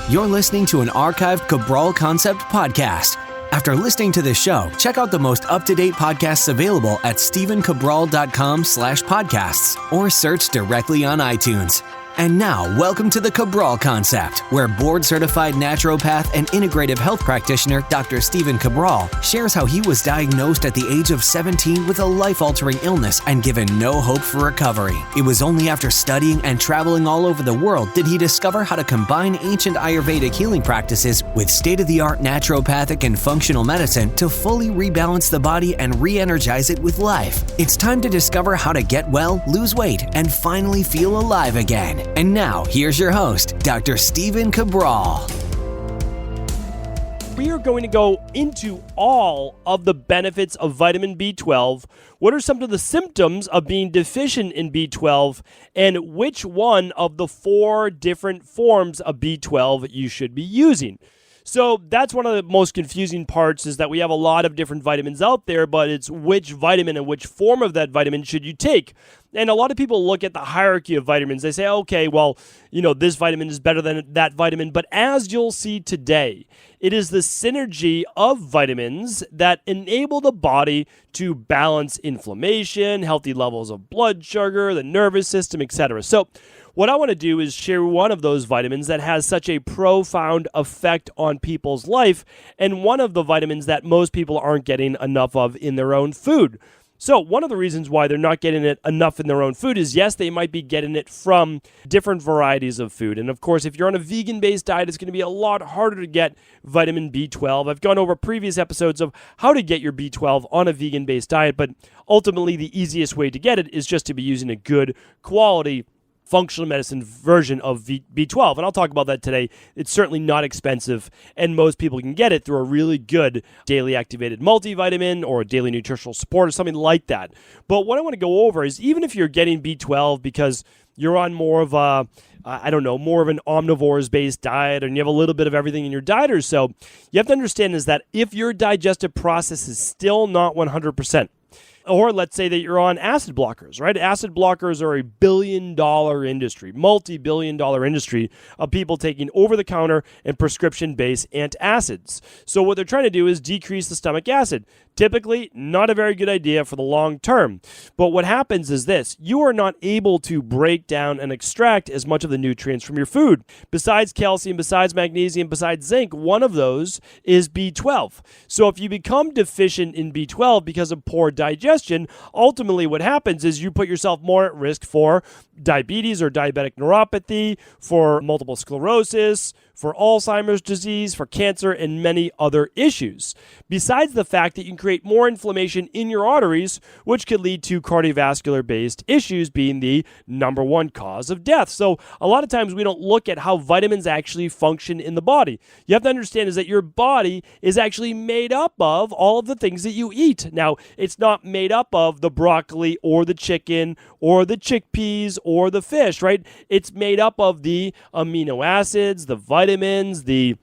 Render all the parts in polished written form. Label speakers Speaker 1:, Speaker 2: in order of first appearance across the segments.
Speaker 1: You're listening to an archived Cabral Concept podcast. After listening to this show, check out the most up-to-date podcasts available at stephencabral.com/podcasts or search directly on iTunes. And now, welcome to the Cabral Concept, where board-certified naturopath and integrative health practitioner Dr. Stephen Cabral shares how he was diagnosed at the age of 17 with a life-altering illness and given no hope for recovery. It was only after studying and traveling all over the world did he discover how to combine ancient Ayurvedic healing practices with state-of-the-art naturopathic and functional medicine to fully rebalance the body and re-energize it with life. It's time to discover how to get well, lose weight, and finally feel alive again. And now, here's your host, Dr. Stephen Cabral.
Speaker 2: We are going to go into all of the benefits of vitamin B12. What are some of the symptoms of being deficient in B12, and which one of the 4 different forms of B12 you should be using? So that's one of the most confusing parts, is that we have a lot of different vitamins out there, but it's which vitamin and which form of that vitamin should you take. And a lot of people look at the hierarchy of vitamins. They say, okay, well, this vitamin is better than that vitamin. But as you'll see today, it is the synergy of vitamins that enable the body to balance inflammation, healthy levels of blood sugar, the nervous system, etc. So what I want to do is share one of those vitamins that has such a profound effect on people's life, and one of the vitamins that most people aren't getting enough of in their own food. So one of the reasons why they're not getting it enough in their own food is, yes, they might be getting it from different varieties of food. And of course, if you're on a vegan-based diet, it's going to be a lot harder to get vitamin B12. I've gone over previous episodes of how to get your B12 on a vegan-based diet, but ultimately the easiest way to get it is just to be using a good quality functional medicine version of B12. And I'll talk about that today. It's certainly not expensive, and most people can get it through a really good daily activated multivitamin or a daily nutritional support or something like that. But what I want to go over is, even if you're getting B12 because you're on more of more of an omnivores-based diet, and you have a little bit of everything in your diet or so, you have to understand is that if your digestive process is still not 100%, or let's say that you're on acid blockers, right? Acid blockers are a billion-dollar industry, multi-billion-dollar industry of people taking over-the-counter and prescription-based antacids. So what they're trying to do is decrease the stomach acid. Typically, not a very good idea for the long term. But what happens is this: you are not able to break down and extract as much of the nutrients from your food. Besides calcium, besides magnesium, besides zinc, one of those is B12. So if you become deficient in B12 because of poor digestion, ultimately what happens is you put yourself more at risk for diabetes or diabetic neuropathy, for multiple sclerosis, for Alzheimer's disease, for cancer, and many other issues. Besides the fact that you can create more inflammation in your arteries, which could lead to cardiovascular-based issues being the number one cause of death. So a lot of times we don't look at how vitamins actually function in the body. You have to understand is that your body is actually made up of all of the things that you eat. Now, it's not made up of the broccoli or the chicken or the chickpeas or the fish, right? It's made up of the amino acids, the vitamins, the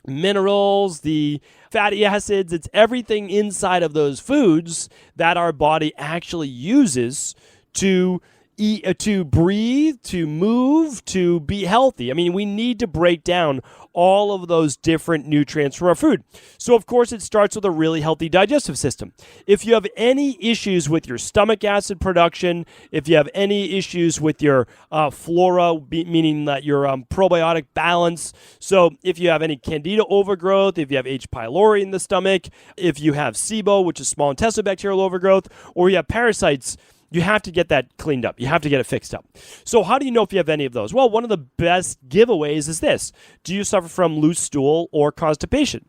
Speaker 2: minerals, the fatty acids. It's everything inside of those foods that our body actually uses to eat, to breathe, to move, to be healthy. I mean, we need to break down all of those different nutrients from our food. So, of course, it starts with a really healthy digestive system. If you have any issues with your stomach acid production, if you have any issues with your flora, meaning that your probiotic balance, so if you have any candida overgrowth, if you have H. pylori in the stomach, if you have SIBO, which is small intestinal bacterial overgrowth, or you have parasites, you have to get that cleaned up. You have to get it fixed up. So how do you know if you have any of those? Well, one of the best giveaways is this. Do you suffer from loose stool or constipation?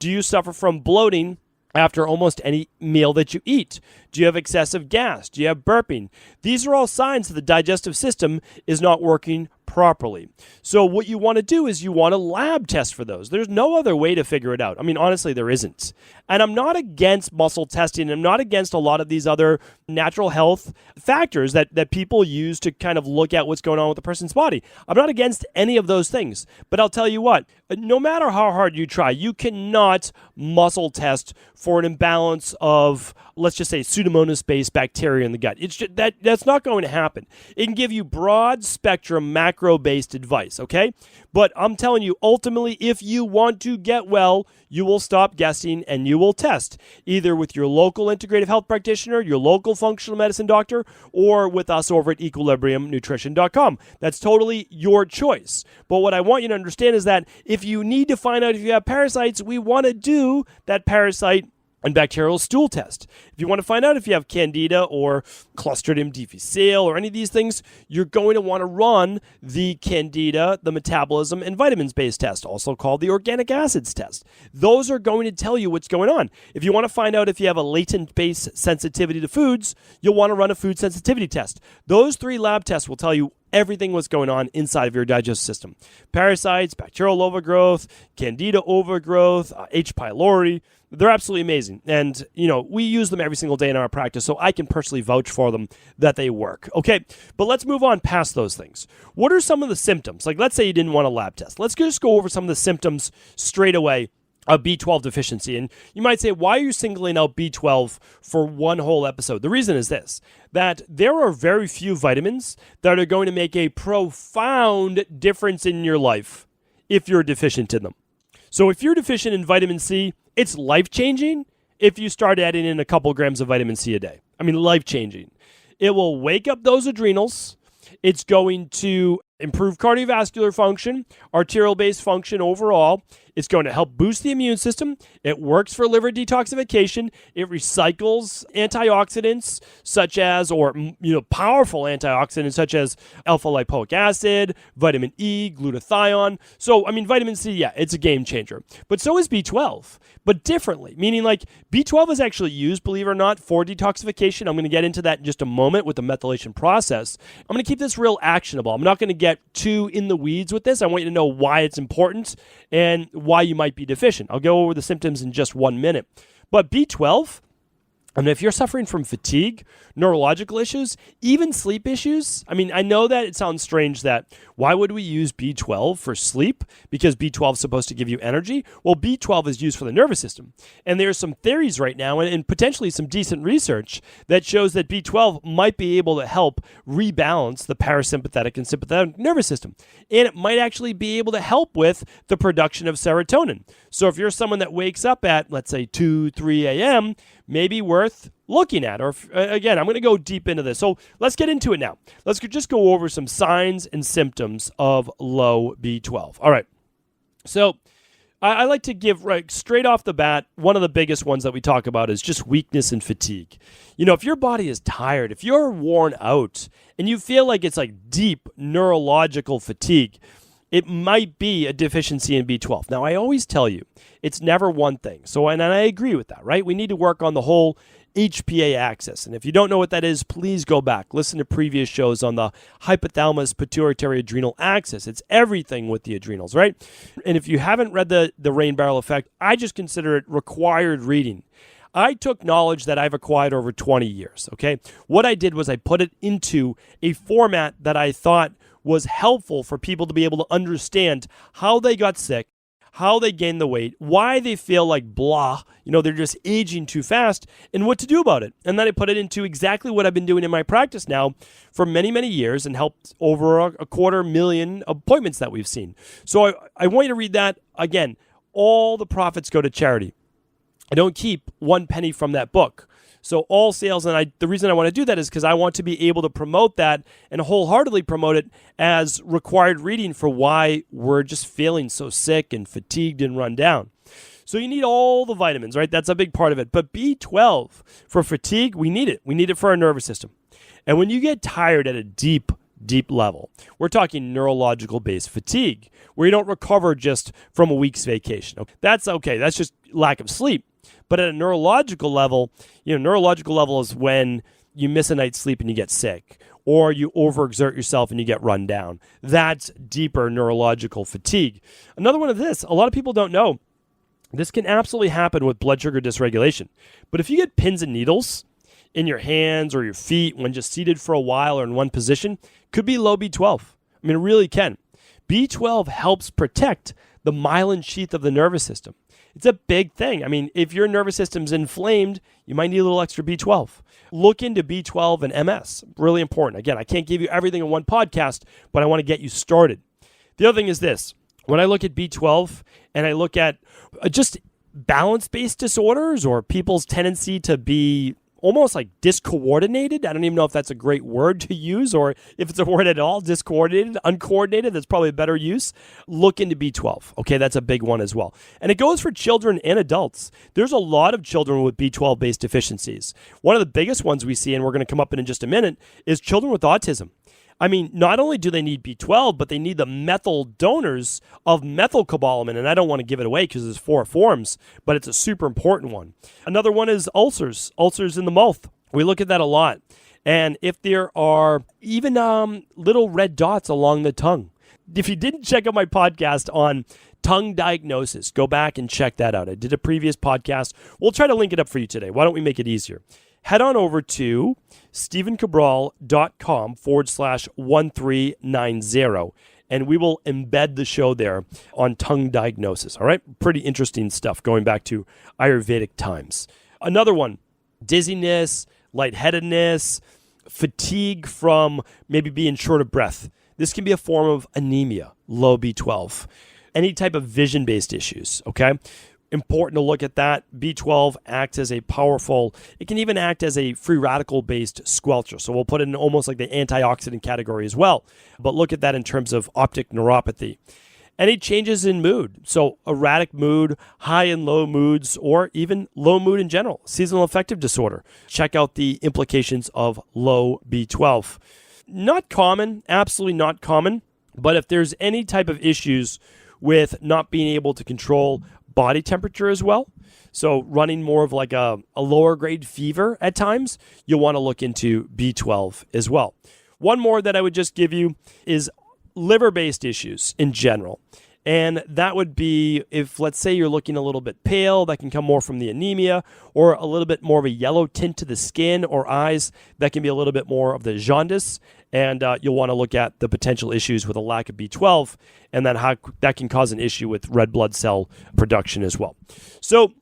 Speaker 2: Do you suffer from bloating after almost any meal that you eat? Do you have excessive gas? Do you have burping? These are all signs that the digestive system is not working properly. So what you want to do is you want to lab test for those. There's no other way to figure it out. I mean, honestly, there isn't. And I'm not against muscle testing. I'm not against a lot of these other natural health factors that people use to kind of look at what's going on with the person's body. I'm not against any of those things. But I'll tell you what, no matter how hard you try, you cannot muscle test for an imbalance of, let's just say, Pseudomonas-based bacteria in the gut. It's just, that's not going to happen. It can give you broad spectrum macro macro-based advice, okay? But I'm telling you, ultimately, if you want to get well, you will stop guessing and you will test either with your local integrative health practitioner, your local functional medicine doctor, or with us over at equilibriumnutrition.com. That's totally your choice. But what I want you to understand is that if you need to find out if you have parasites, we want to do that parasite and bacterial stool test. If you want to find out if you have Candida or Clostridium difficile or any of these things, you're going to want to run the Candida, the metabolism, and vitamins-based test, also called the organic acids test. Those are going to tell you what's going on. If you want to find out if you have a latent base sensitivity to foods, you'll want to run a food sensitivity test. Those 3 lab tests will tell you everything what's going on inside of your digestive system. Parasites, bacterial overgrowth, Candida overgrowth, H. pylori. They're absolutely amazing. And, we use them every single day in our practice, so I can personally vouch for them that they work. Okay, but let's move on past those things. What are some of the symptoms? Like, let's say you didn't want a lab test. Let's just go over some of the symptoms straight away of B12 deficiency. And you might say, why are you singling out B12 for one whole episode? The reason is this, that there are very few vitamins that are going to make a profound difference in your life if you're deficient in them. So if you're deficient in vitamin C, it's life-changing if you start adding in a couple grams of vitamin C a day. I mean, life-changing. It will wake up those adrenals. It's going to improve cardiovascular function, arterial-based function overall. It's going to help boost the immune system. It works for liver detoxification. It recycles antioxidants such as, powerful antioxidants such as alpha-lipoic acid, vitamin E, glutathione. So, vitamin C, yeah, it's a game changer. But so is B12, but differently, meaning like B12 is actually used, believe it or not, for detoxification. I'm going to get into that in just a moment with the methylation process. I'm going to keep this real actionable. I'm not going to get too in the weeds with this. I want you to know why it's important and why you might be deficient. I'll go over the symptoms in just 1 minute. But B12, if you're suffering from fatigue, neurological issues, even sleep issues, I know that it sounds strange that why would we use B12 for sleep? Because B12 is supposed to give you energy. Well, B12 is used for the nervous system. And there's some theories right now and potentially some decent research that shows that B12 might be able to help rebalance the parasympathetic and sympathetic nervous system. And it might actually be able to help with the production of serotonin. So if you're someone that wakes up at, let's say, 2, 3 a.m., maybe worth looking at. Or again, I'm going to go deep into this. So let's get into it now. Let's just go over some signs and symptoms of low B12. All right. So I like to give straight off the bat, one of the biggest ones that we talk about is just weakness and fatigue. If your body is tired, if you're worn out and you feel like it's like deep neurological fatigue, it might be a deficiency in B12. Now, I always tell you, it's never one thing. So, and I agree with that, right? We need to work on the whole HPA axis. And if you don't know what that is, please go back. Listen to previous shows on the hypothalamus pituitary adrenal axis. It's everything with the adrenals, right? And if you haven't read the rain barrel effect, I just consider it required reading. I took knowledge that I've acquired over 20 years, okay? What I did was I put it into a format that I thought was helpful for people to be able to understand how they got sick, how they gained the weight, why they feel like blah, they're just aging too fast, and what to do about it. And then I put it into exactly what I've been doing in my practice now for many, many years and helped over a 250,000 appointments that we've seen. So I want you to read that. Again, all the profits go to charity. I don't keep one penny from that book. So all sales, and the reason I want to do that is because I want to be able to promote that and wholeheartedly promote it as required reading for why we're just feeling so sick and fatigued and run down. So you need all the vitamins, right? That's a big part of it. But B12, for fatigue, we need it. We need it for our nervous system. And when you get tired at a deep level, we're talking neurological-based fatigue, where you don't recover just from a week's vacation. That's okay. That's just lack of sleep. But at a neurological level, neurological level is when you miss a night's sleep and you get sick, or you overexert yourself and you get run down. That's deeper neurological fatigue. Another one of this, a lot of people don't know, this can absolutely happen with blood sugar dysregulation. But if you get pins and needles in your hands or your feet when just seated for a while or in one position, could be low B12. It really can. B12 helps protect the myelin sheath of the nervous system. It's a big thing. If your nervous system's inflamed, you might need a little extra B12. Look into B12 and MS. Really important. Again, I can't give you everything in one podcast, but I want to get you started. The other thing is this. When I look at B12 and I look at just balance-based disorders or people's tendency to be almost like discoordinated. I don't even know if that's a great word to use or if it's a word at all. Discoordinated, uncoordinated, that's probably a better use. Look into B12. Okay, that's a big one as well. And it goes for children and adults. There's a lot of children with B12-based deficiencies. One of the biggest ones we see, and we're going to come up in just a minute, is children with autism. I mean, not only do they need B12, but they need the methyl donors of methylcobalamin. And I don't want to give it away because there's 4 forms, but it's a super important one. Another one is ulcers in the mouth. We look at that a lot. And if there are even little red dots along the tongue. If you didn't check out my podcast on tongue diagnosis, go back and check that out. I did a previous podcast. We'll try to link it up for you today. Why don't we make it easier? Head on over to stevencabral.com/1390, and we will embed the show there on tongue diagnosis. All right? Pretty interesting stuff going back to Ayurvedic times. Another one, dizziness, lightheadedness, fatigue from maybe being short of breath. This can be a form of anemia, low B12. Any type of vision-based issues, okay? Important to look at that. B12 acts as a powerful, it can even act as a free radical-based squelcher. So we'll put it in almost like the antioxidant category as well. But look at that in terms of optic neuropathy. Any changes in mood, so erratic mood, high and low moods, or even low mood in general, seasonal affective disorder. Check out the implications of low B12. Not common, absolutely not common, but if there's any type of issues with not being able to control body temperature as well, so running more of like a lower grade fever at times, you'll want to look into B12 as well. One more that I would just give you is liver-based issues in general. And that would be if, let's say, you're looking a little bit pale, that can come more from the anemia, or a little bit more of a yellow tint to the skin or eyes, that can be a little bit more of the jaundice. And you'll want to look at the potential issues with a lack of B12, and then how that can cause an issue with red blood cell production as well. So,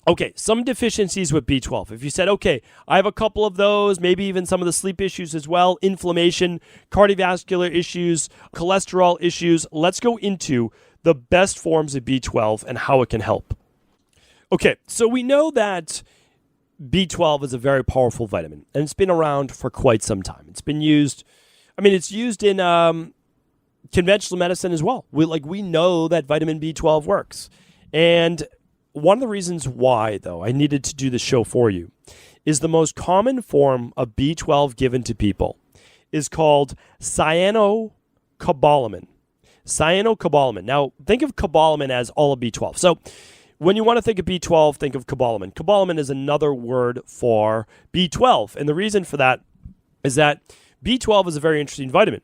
Speaker 2: okay, some deficiencies with B12. If you said, okay, I have a couple of those, maybe even some of the sleep issues as well, inflammation, cardiovascular issues, cholesterol issues, let's go into the best forms of B12 and how it can help. Okay, so we know that B12 is a very powerful vitamin, and it's been around for quite some time. It's been used, it's used in conventional medicine as well. We know that vitamin B12 works. And one of the reasons why, though, I needed to do the show for you is the most common form of B12 given to people is called cyanocobalamin. Cyanocobalamin. Now, think of cobalamin as all of B12. So when you want to think of B12, think of cobalamin. Cobalamin is another word for B12. And the reason for that is that B12 is a very interesting vitamin.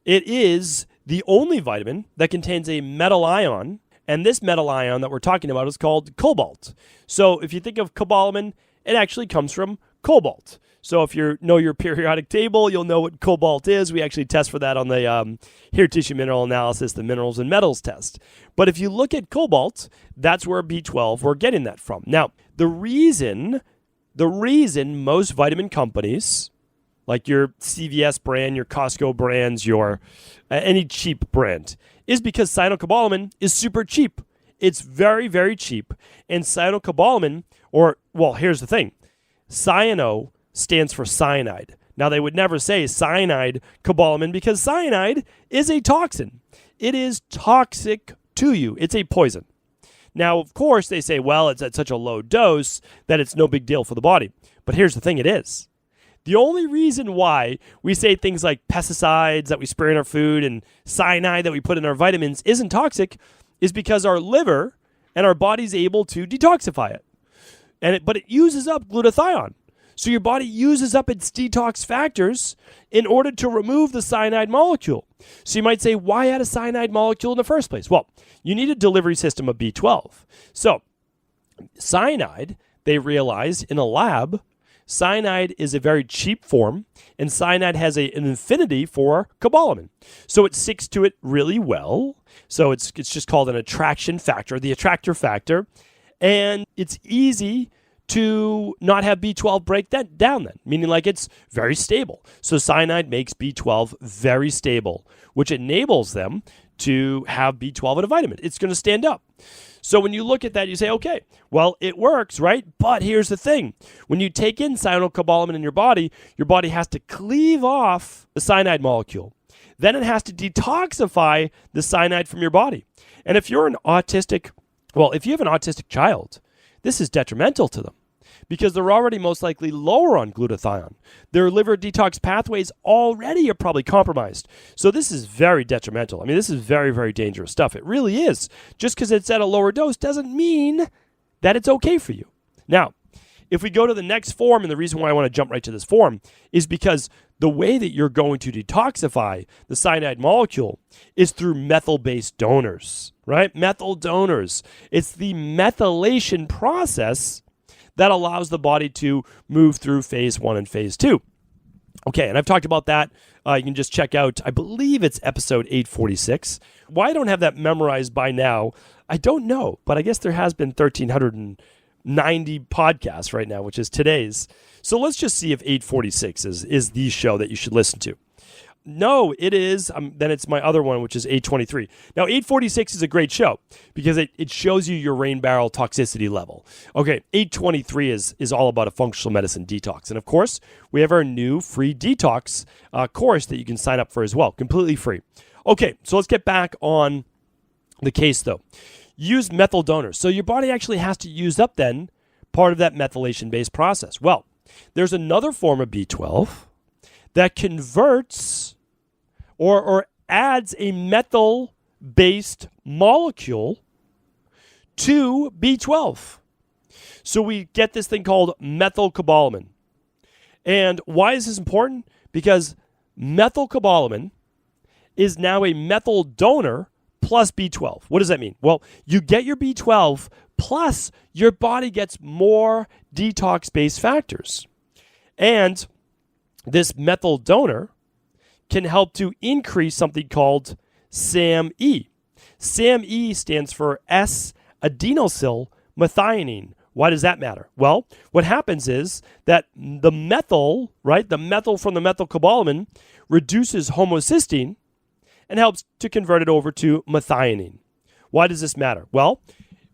Speaker 2: It is the only vitamin that contains a metal ion, and this metal ion that we're talking about is called cobalt. So if you think of cobalamin, it actually comes from cobalt. So if you know your periodic table, you'll know what cobalt is. We actually test for that on the hair tissue mineral analysis, the minerals and metals test. But if you look at cobalt, that's where B12, we're getting that from. Now, the reason most vitamin companies, like your CVS brand, your Costco brands, your any cheap brand, is because cyanocobalamin is super cheap. It's very, very cheap. And cyanocobalamin, here's the thing. Cyano stands for cyanide. Now, they would never say cyanide cobalamin because cyanide is a toxin. It is toxic to you. It's a poison. Now, of course, they say, well, it's at such a low dose that it's no big deal for the body. But here's the thing, it is. The only reason why we say things like pesticides that we spray in our food and cyanide that we put in our vitamins isn't toxic is because our liver and our body's able to detoxify it. But it uses up glutathione. So your body uses up its detox factors in order to remove the cyanide molecule. So you might say, why add a cyanide molecule in the first place? Well, you need a delivery system of B12. So cyanide, they realized in a lab, cyanide is a very cheap form, and cyanide has an affinity for cobalamin. So it sticks to it really well. So it's just called an attraction factor, the attractor factor. And it's easy to not have B12 break that down then, meaning like it's very stable. So cyanide makes B12 very stable, which enables them to have B12 in a vitamin. It's going to stand up. So when you look at that, you say, okay, well, it works, right? But here's the thing. When you take in cyanocobalamin in your body has to cleave off the cyanide molecule. Then it has to detoxify the cyanide from your body. And if you have an autistic child, this is detrimental to them because they're already most likely lower on glutathione. Their liver detox pathways already are probably compromised. So this is very detrimental. I mean, this is very, very dangerous stuff. It really is. Just because it's at a lower dose doesn't mean that it's okay for you. Now, if we go to the next form, and the reason why I want to jump right to this form is because the way that you're going to detoxify the cyanide molecule is through methyl-based donors, right? Methyl donors. It's the methylation process that allows the body to move through phase 1 and phase 2. Okay, and I've talked about that. You can just check out, I believe it's episode 846. Why I don't have that memorized by now, I don't know, but I guess there has been 1,390 podcasts right now, which is today's. So let's just see if 846 is the show that you should listen to. No, it is. Then it's my other one, which is 823. Now, 846 is a great show because it shows you your rain barrel toxicity level. Okay, 823 is all about a functional medicine detox. And of course, we have our new free detox course that you can sign up for as well, completely free. Okay, so let's get back on the case though. Use methyl donors. So your body actually has to use up then part of that methylation-based process. Well, there's another form of B12 that converts or adds a methyl-based molecule to B12. So we get this thing called methylcobalamin. And why is this important? Because methylcobalamin is now a methyl donor plus B12. What does that mean? Well, you get your B12 plus your body gets more detox-based factors. And this methyl donor can help to increase something called SAMe. SAMe stands for S-adenosyl methionine. Why does that matter? Well, what happens is that the methyl, right, the methyl from the methylcobalamin reduces homocysteine and helps to convert it over to methionine. Why does this matter? Well,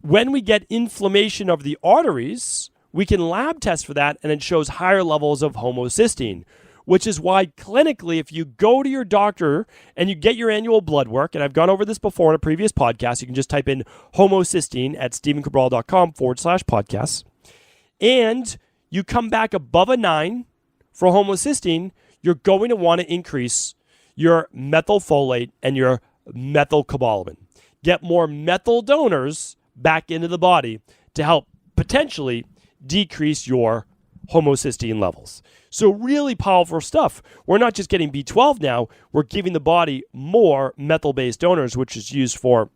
Speaker 2: when we get inflammation of the arteries, we can lab test for that, and it shows higher levels of homocysteine, which is why clinically, if you go to your doctor and you get your annual blood work, and I've gone over this before in a previous podcast, you can just type in homocysteine at stevencabral.com/podcasts, and you come back above a 9 for homocysteine, you're going to want to increase your methylfolate and your methylcobalamin. Get more methyl donors back into the body to help potentially decrease your homocysteine levels. So really powerful stuff. We're not just getting B12 now, we're giving the body more methyl-based donors, which is used for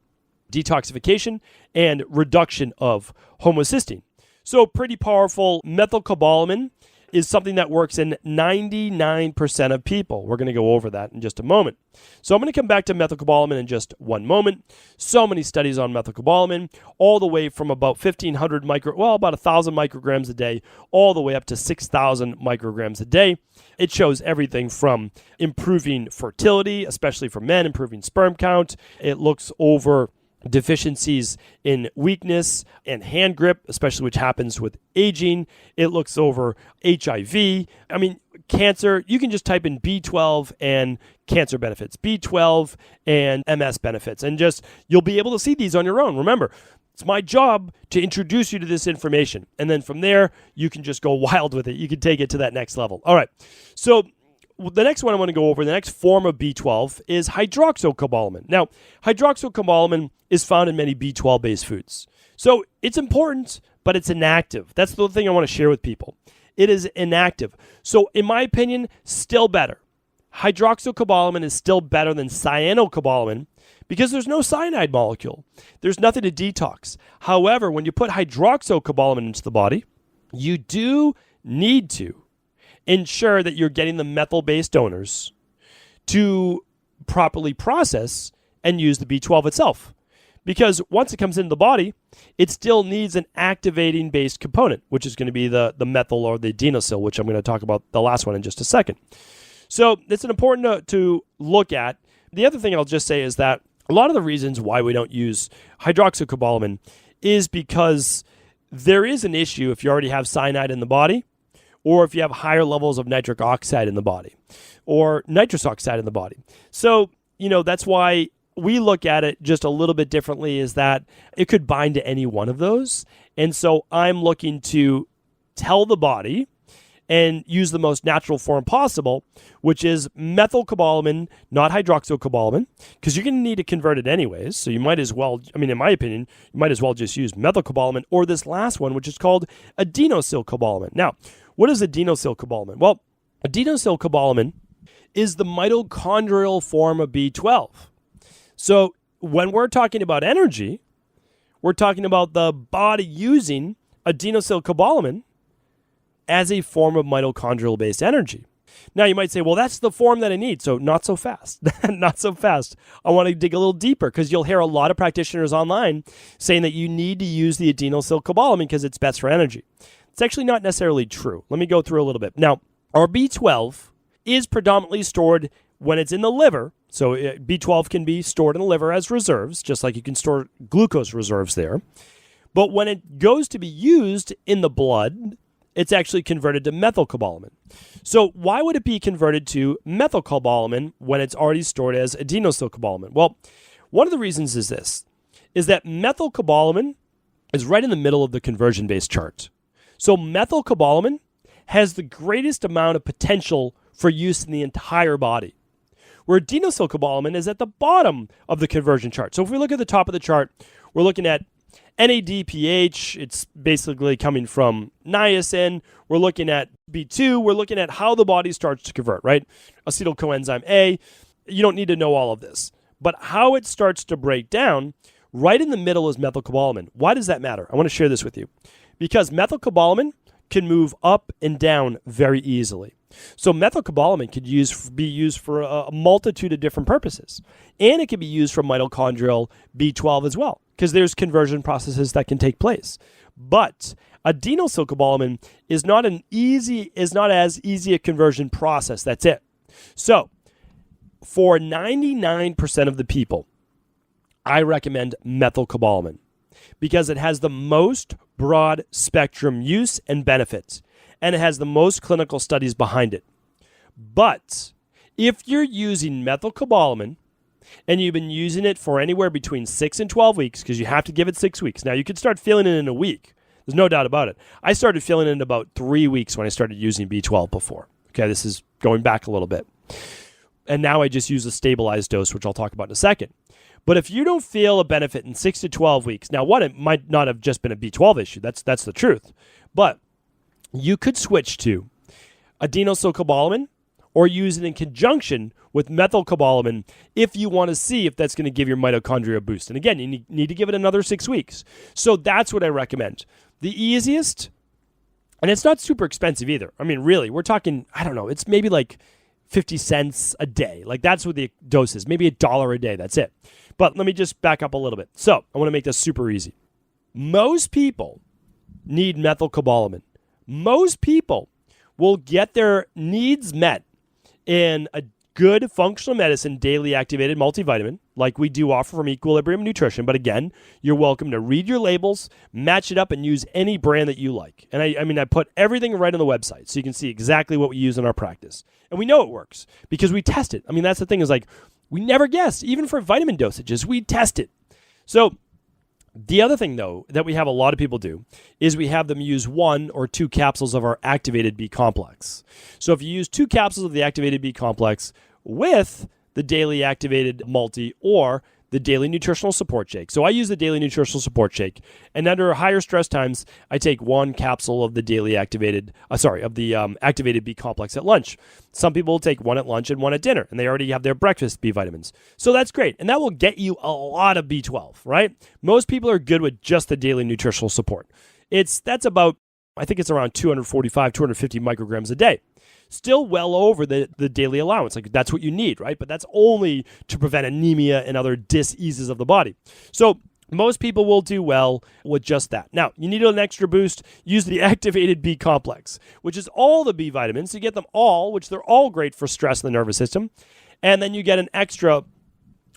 Speaker 2: detoxification and reduction of homocysteine. So pretty powerful. Methylcobalamin is something that works in 99% of people. We're going to go over that in just a moment. So I'm going to come back to methylcobalamin in just one moment. So many studies on methylcobalamin, all the way from about 1,500 about 1,000 micrograms a day, all the way up to 6,000 micrograms a day. It shows everything from improving fertility, especially for men, improving sperm count. It looks over deficiencies in weakness and hand grip, especially which happens with aging. It looks over HIV. I mean, cancer. You can just type in B12 and cancer benefits, B12 and MS benefits, and just you'll be able to see these on your own. Remember, it's my job to introduce you to this information. And then from there, you can just go wild with it. You can take it to that next level. All right. So the next one I want to go over, the next form of B12 is hydroxycobalamin. Now, hydroxycobalamin is found in many B12-based foods. So it's important, but it's inactive. That's the thing I want to share with people. It is inactive. So in my opinion, still better. Hydroxycobalamin is still better than cyanocobalamin because there's no cyanide molecule. There's nothing to detox. However, when you put hydroxycobalamin into the body, you do need to ensure that you're getting the methyl-based donors to properly process and use the B12 itself. Because once it comes into the body, it still needs an activating based component, which is going to be the methyl or the adenosyl, which I'm going to talk about the last one in just a second. So it's an important to look at. The other thing I'll just say is that a lot of the reasons why we don't use hydroxycobalamin is because there is an issue if you already have cyanide in the body, or if you have higher levels of nitric oxide in the body, or nitrous oxide in the body. So, that's why we look at it just a little bit differently, is that it could bind to any one of those. And so I'm looking to tell the body and use the most natural form possible, which is methylcobalamin, not hydroxycobalamin, because you're going to need to convert it anyways. So you might as well, in my opinion, you might as well just use methylcobalamin or this last one, which is called adenosylcobalamin. Now, what is adenosylcobalamin? Well, adenosylcobalamin is the mitochondrial form of B12. So when we're talking about energy, we're talking about the body using adenosylcobalamin as a form of mitochondrial-based energy. Now, you might say, well, that's the form that I need. So not so fast. Not so fast. I want to dig a little deeper, because you'll hear a lot of practitioners online saying that you need to use the adenosylcobalamin because it's best for energy. It's actually not necessarily true. Let me go through a little bit. Now, our B12 is predominantly stored when it's in the liver. So B12 can be stored in the liver as reserves, just like you can store glucose reserves there. But when it goes to be used in the blood, it's actually converted to methylcobalamin. So why would it be converted to methylcobalamin when it's already stored as adenosylcobalamin? Well, one of the reasons is that methylcobalamin is right in the middle of the conversion-based chart. So methylcobalamin has the greatest amount of potential for use in the entire body, where adenosylcobalamin is at the bottom of the conversion chart. So if we look at the top of the chart, we're looking at NADPH. It's basically coming from niacin. We're looking at B2. We're looking at how the body starts to convert, right? Acetyl coenzyme A. You don't need to know all of this. But how it starts to break down, right in the middle is methylcobalamin. Why does that matter? I want to share this with you. Because methylcobalamin can move up and down very easily. So methylcobalamin could be used for a multitude of different purposes. And it can be used for mitochondrial B12 as well, because there's conversion processes that can take place. But adenosylcobalamin is not as easy a conversion process. That's it. So for 99% of the people, I recommend methylcobalamin because it has the most broad spectrum use and benefits, and it has the most clinical studies behind it. But if you're using methylcobalamin and you've been using it for anywhere between 6 and 12 weeks, because you have to give it 6 weeks. Now, you could start feeling it in a week. There's no doubt about it. I started feeling it in about 3 weeks when I started using B12 before. Okay, this is going back a little bit. And now I just use a stabilized dose, which I'll talk about in a second. But if you don't feel a benefit in 6 to 12 weeks, now one, it might not have just been a B12 issue. That's the truth. But you could switch to adenosylcobalamin or use it in conjunction with methylcobalamin if you want to see if that's going to give your mitochondria a boost. And again, you need to give it another 6 weeks. So that's what I recommend. The easiest, and it's not super expensive either. I mean, really, we're talking, I don't know, it's maybe like 50 cents a day. Like that's what the dose is. Maybe $1 a day. That's it. But let me just back up a little bit. So I want to make this super easy. Most people need methylcobalamin. Most people will get their needs met in a good functional medicine daily activated multivitamin like we do offer from Equilibrium Nutrition. But again, you're welcome to read your labels, match it up, and use any brand that you like. And I put everything right on the website so you can see exactly what we use in our practice. And we know it works because we test it. I mean, that's the thing is like we never guess, even for vitamin dosages, we test it. So the other thing, though, that we have a lot of people do is we have them use 1 or 2 capsules of our activated B complex. So if you use 2 capsules of the activated B complex with the daily activated multi or the daily nutritional support shake. So I use the daily nutritional support shake, and under higher stress times, I take 1 capsule of the daily activated, activated B complex at lunch. Some people will take 1 at lunch and 1 at dinner, and they already have their breakfast B vitamins. So that's great, and that will get you a lot of B12, right? Most people are good with just the daily nutritional support. That's about, I think it's around 245, 250 micrograms a day. Still well over the daily allowance. Like that's what you need, right? But that's only to prevent anemia and other diseases of the body. So Most people will do well with just that. Now, you need an extra boost, use the activated B complex, which is all the B vitamins. You get them all, which they're all great for stress in the nervous system. And then you get an extra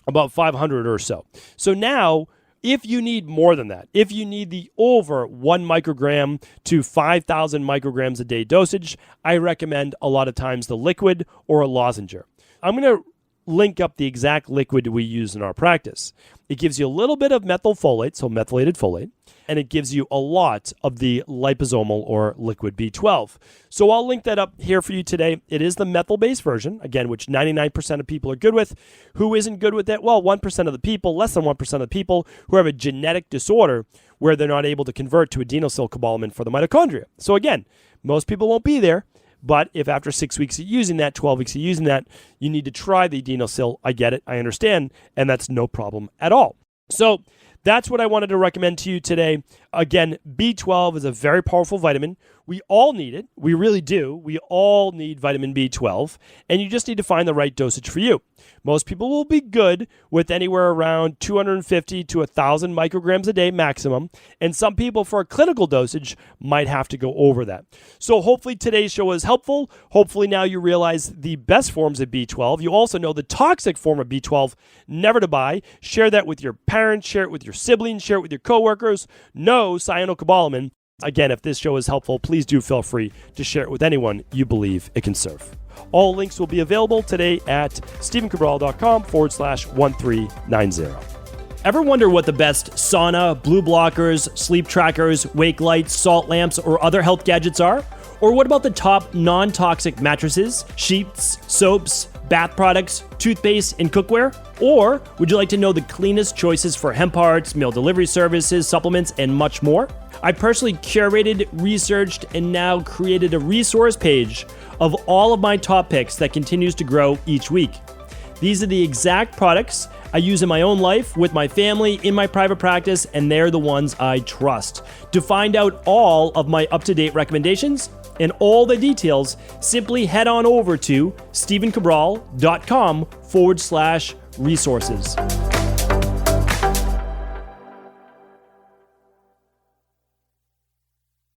Speaker 2: about 500 or so. So now, if you need more than that, if you need the over 1 microgram to 5,000 micrograms a day dosage, I recommend a lot of times the liquid or a lozenger. I'm going to link up the exact liquid we use in our practice. It gives you a little bit of methylfolate, so methylated folate, and it gives you a lot of the liposomal or liquid B12. So I'll link that up here for you today. It is the methyl-based version, again, which 99% of people are good with. Who isn't good with it? Well, 1% of the people, less than 1% of the people who have a genetic disorder where they're not able to convert to adenosylcobalamin for the mitochondria. So again, most people won't be there. But if after 6 weeks of using that, 12 weeks of using that, you need to try the adenosyl, I get it, I understand, and that's no problem at all. So that's what I wanted to recommend to you today. Again, B12 is a very powerful vitamin. We all need it. We really do. We all need vitamin B12, and you just need to find the right dosage for you. Most people will be good with anywhere around 250 to 1,000 micrograms a day maximum, and some people for a clinical dosage might have to go over that. So hopefully today's show was helpful. Hopefully now you realize the best forms of B12. You also know the toxic form of B12, never to buy. Share that with your parents, share it with your siblings, share it with your coworkers. No cyanocobalamin. Again, if this show is helpful, please do feel free to share it with anyone you believe it can serve. All links will be available today at stephencabral.com/1390. Ever wonder what the best sauna, blue blockers, sleep trackers, wake lights, salt lamps, or other health gadgets are? Or what about the top non-toxic mattresses, sheets, soaps, bath products, toothpaste, and cookware? Or would you like to know the cleanest choices for hemp hearts, meal delivery services, supplements, and much more? I personally curated, researched, and now created a resource page of all of my top picks that continues to grow each week. These are the exact products I use in my own life, with my family, in my private practice, and they're the ones I trust. To find out all of my up-to-date recommendations and all the details, simply head on over to stephencabral.com/resources.